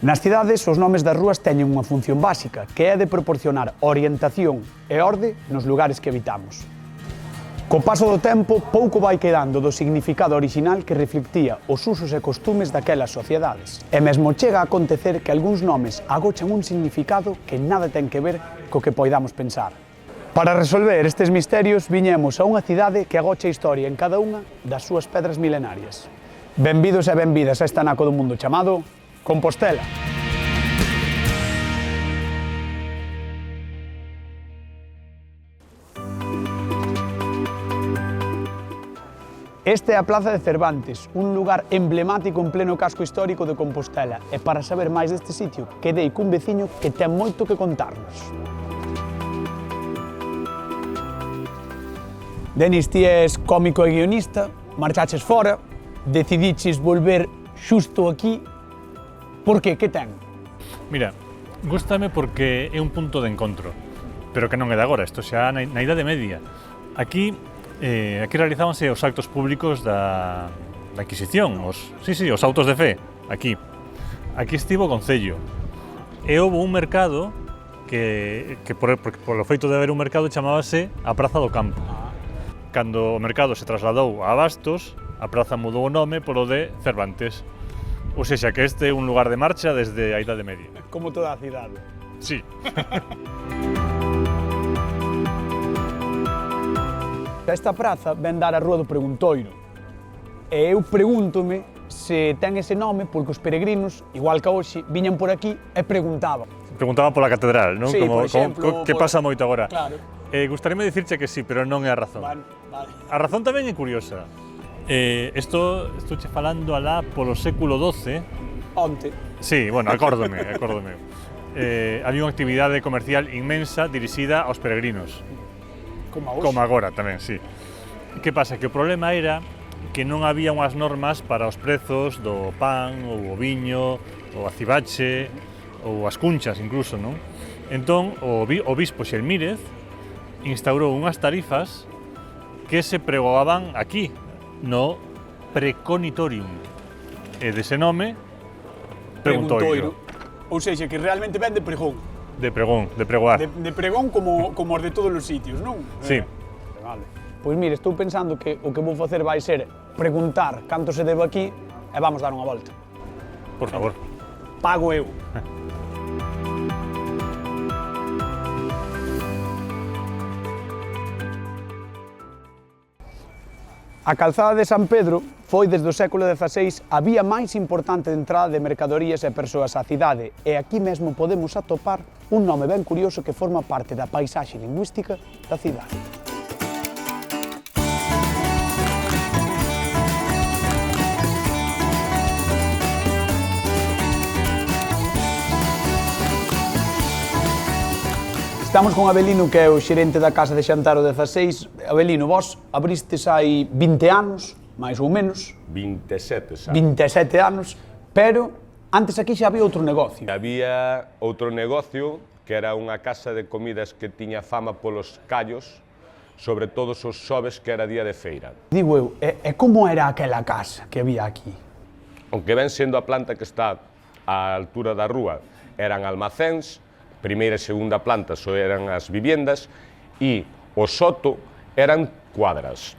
Nas cidades, os nomes das rúas teñen unha función básica, que é de proporcionar orientación e orde nos lugares que habitamos. Co paso do tempo, pouco vai quedando do significado orixinal que reflectía os usos e costumes daquelas sociedades. E mesmo chega a acontecer que algúns nomes agochan un significado que nada ten que ver co que poidamos pensar. Para resolver estes misterios, viñemos a unha cidade que agocha historia en cada unha das súas pedras milenarias. Benvidos e benvidas a esta naco do mundo chamado Compostela. Esta é a Plaza de Cervantes, un lugar emblemático en pleno casco histórico de Compostela. E para saber máis deste sitio, quedei cun veciño que ten moito que contarnos. Denis, ti és cómico e guionista, marchaches fora, decidiches volver xusto aquí. Por qué? Que ten? Mira, gústame porque é un punto de encontro, pero que non é de agora, isto xa na Idade Media. Aquí realizábanse os actos públicos da Inquisición, os autos de fe, aquí. Aquí estivo o Concello. E houve un mercado que polo feito de haber un mercado chamábase a Praza do Campo. Cando o mercado se trasladou a Bastos, a praza mudou o nome polo de Cervantes. Ou seja, que este é un lugar de marcha desde a Idade Media. Como toda a cidade. Sí. Esta praza ven dar a Rúa do Preguntoiro. E eu pregúntome se ten ese nome porque os peregrinos, igual que hoxe, viñan por aquí e preguntaban. Preguntaba pola catedral, non? Sí, por exemplo. Que pasa moito agora. Claro. Gustaríame dicirche que sí, pero non é a razón. Vale. A razón tamén é curiosa. Estou che falando alá polo século XII. Onte. Sí, bueno, acórdome. Había unha actividade comercial inmensa dirixida aos peregrinos. Como agora tamén, sí. Que pasa? Que o problema era que non había unhas normas para os prezos do pan, ou o viño, ou a cibache, ou as cunchas incluso, non? Entón, o bispo Xelmírez instaurou unhas tarifas que se pregoaban aquí, no Preconitorium. E dese nome, Preguntoiro. Ou seja, que realmente ven de pregón. De pregón, de pregoar. De pregón como os de todos os sitios, non? Sí. Vale. Pois mire, estou pensando que o que vou facer vai ser preguntar canto se debe aquí e vamos dar unha volta. Por favor. Pago eu. A calzada de San Pedro foi desde o século XVI a vía máis importante de entrada de mercadorías e persoas á cidade e aquí mesmo podemos atopar un nome ben curioso que forma parte da paisaxe lingüística da cidade. Estamos con Avelino, que é o xerente da Casa de Xantar o 16. Avelino, vos abristes hai 20 anos, máis ou menos. 27, xa. 27 anos, pero antes aquí xa había outro negocio. Había outro negocio que era unha casa de comidas que tiña fama polos callos, sobre todo os xoves que era día de feira. Digo eu, e como era aquela casa que había aquí? Aunque ven sendo a planta que está á altura da rúa, eran almacéns, primeira e segunda planta só eran as viviendas e o soto eran cuadras.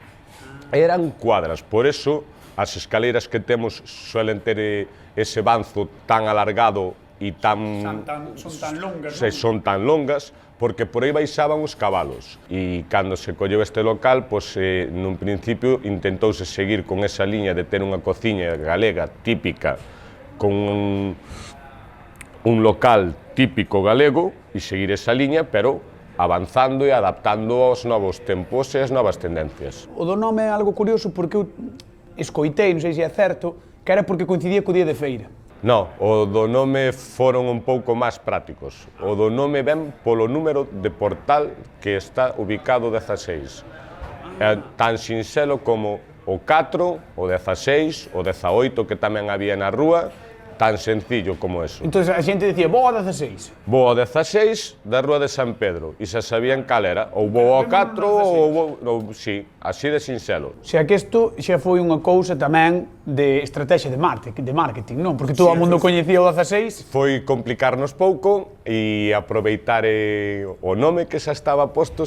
Eran cuadras, por eso as escaleiras que temos suelen ter ese banzo tan alargado e Son tan longas, non? son tan longas, porque por aí baixaban os cabalos. E cando se colleu este local, pois, nun principio intentouse seguir con esa liña de ter unha cociña galega típica con un local típico galego e seguir esa liña, pero avanzando e adaptando aos novos tempos e as novas tendencias. O do nome é algo curioso porque eu escoitei, non sei se é certo, que era porque coincidía co día de feira. No, o do nome foron un pouco máis prácticos. O do nome ven polo número de portal que está ubicado 16. É tan sinxelo como o 4, o 16, o 18 que tamén había na rúa, Tan sencillo como eso. Entón a xente dicía, vou a 16. Vou ao 16 da Rúa de San Pedro e xa sabían cal era. Ou vou ao 4 ou sí, así de sinxelo. Xa que isto xa foi unha cousa tamén de estrategia de marketing, non? Porque todo o mundo coñecía o 16. Foi complicarnos pouco e aproveitar o nome que xa estaba posto,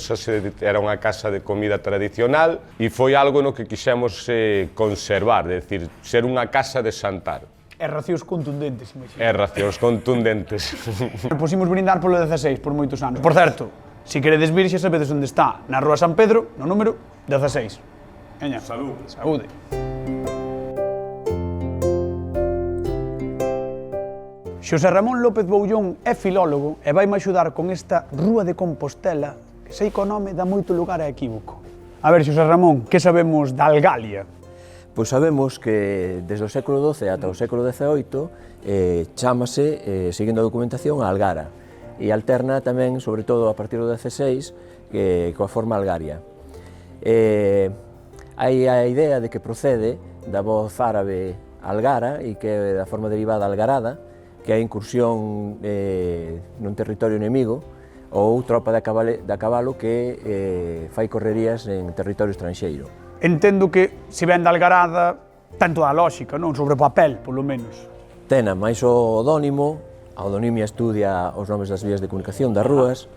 era unha casa de comida tradicional e foi algo no que quixemos conservar, é dicir, ser unha casa de xantar. E racións contundentes, imagino. E racións contundentes. Pusimos brindar polo 16 por moitos anos. Por certo, se queredes vir xa sabedes onde está, na Rúa San Pedro, no número 16. Veña. Salud. Saúde. Xosé Ramón López Boullón é filólogo e vaime axudar con esta Rúa de Compostela que sei que o nome dá moito lugar a equívoco. A ver, Xosé Ramón, que sabemos da Algalia? Pois sabemos que desde o século XII ata o século XVIII chámase, seguindo a documentación, a Algara e alterna tamén, sobre todo a partir do XVI, coa forma algaria. Hai a idea de que procede da voz árabe algara e que é da forma derivada algarada, que é a incursión nun territorio enemigo ou tropa de cabalo que fai correrías en territorio estranxeiro. Entendo que se ven da Algarada, tanto a lógica, non? Sobre papel, polo menos. Tena máis o odónimo, a odonimia estudia os nomes das vías de comunicación das rúas,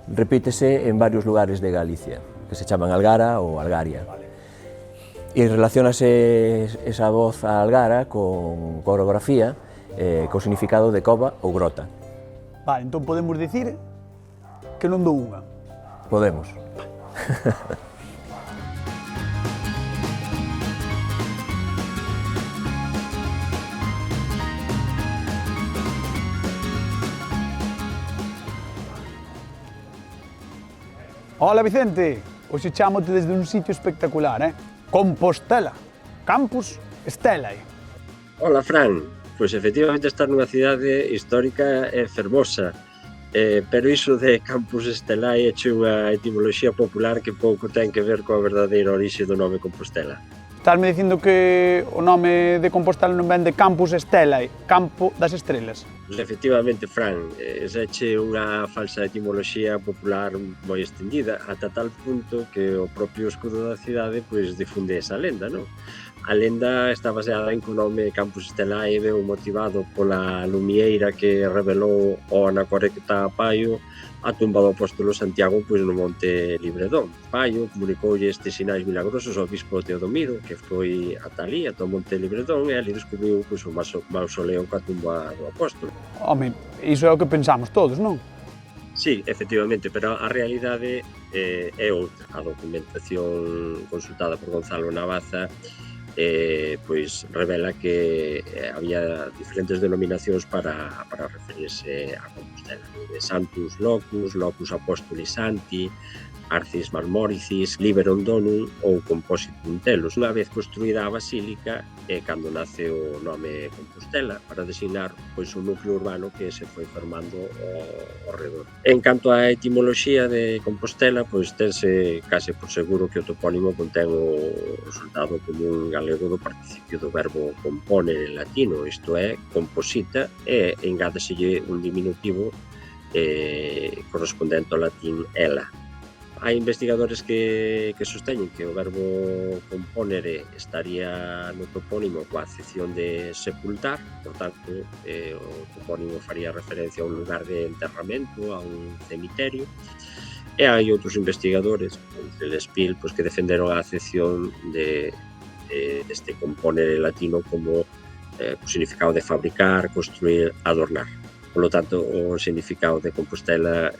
repítese en varios lugares de Galicia, que se chaman Algara ou Algaria. E relacionase esa voz a Algara con orografía, co significado de cova ou grota. Vale, entón podemos dicir que non dou unha. Podemos. Hola Vicente, hoxe chámote desde un sitio espectacular, Compostela, Campus Stelae. Hola Fran, pois efectivamente estar nunha cidade histórica é fermosa, pero iso de Campus Stelae é unha etimoloxía popular que pouco ten que ver coa verdadeira orixe do nome Compostela. Estás-me dicindo que o nome de Compostela non ven de Campus Stelae, Campo das Estrelas. Efectivamente, Fran, esa é unha falsa etimoloxía popular moi extendida, ata tal punto que o propio escudo da cidade pois difunde esa lenda, non? A lenda está baseada en que o nome Campus Stelae veu motivado pola lumieira que revelou ao anacoreta Paio a tumba do apóstolo Santiago pois no Monte Libredón. Paio comunicoulle estes sinais milagrosos ao bispo Teodomiro, que foi ata ali, ata o Monte Libredón, e ali descubriu pois, o mausoleo coa tumba do apóstolo. Home, iso é o que pensamos todos, non? Sí, efectivamente, pero a realidade é outra. A documentación consultada por Gonzalo Navaza pois revela que había diferentes denominacións para referirse a Compostela, de Santus Locus, Locus Apostoli Santi, Arcis Marmoricis, Liberum Donum ou Compositum Telos. Unha vez construída a basílica é cando nace o nome Compostela para designar pois un núcleo urbano que se foi formando ao redor. En canto á etimoloxía de Compostela, pois tense case por seguro que o topónimo contén o resultado común galego do participio do verbo componer en latino, isto é, composita, e engádeselle un diminutivo correspondente ao latín ela. Hai investigadores que sosteñen que o verbo componere estaría no topónimo coa acepción de sepultar, por tanto, o topónimo faría referencia a un lugar de enterramento, a un cemiterio, e hai outros investigadores, entre Lespil, pois, que defenderon a acepción deste componere latino como o significado de fabricar, construir, adornar. Por lo tanto, o significado de Compostela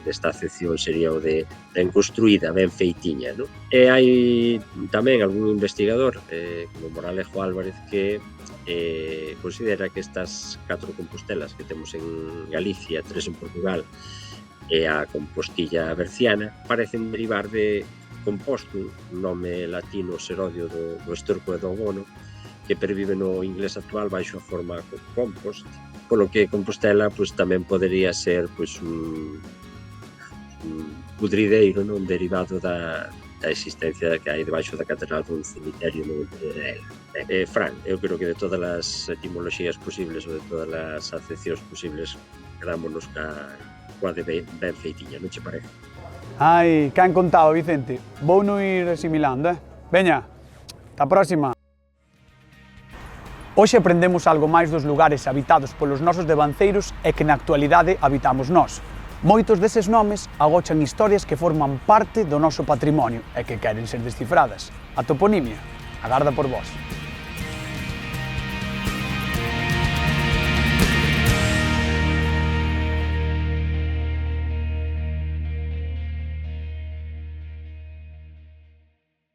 desta acepción sería o de ben construída, ben feitiña, non? E hai tamén algún investigador, como Moralejo Álvarez, que considera que estas 4 Compostelas que temos en Galicia, 3 en Portugal e a Compostilla Berciana, parecen derivar de composto, nome latino serodio do esterco e do abono, que pervive no inglés actual baixo a forma compost, polo que Compostela pois, tamén podería ser pois, un pudrideiro, non, derivado da existencia que hai debaixo da catedral dun cemiterio no interior dela. Fran, eu creo que de todas as etimoloxías posibles ou de todas as acepcións posibles quedámonos coa de ben feitiña, non che parece? Ai, que han contado, Vicente. Vou non ir asimilando, Veña, ata a próxima. Hoxe aprendemos algo máis dos lugares habitados polos nosos devanceiros e que na actualidade habitamos nós. Moitos deses nomes agochan historias que forman parte do noso patrimonio e que queren ser descifradas. A toponimia agarda por vós.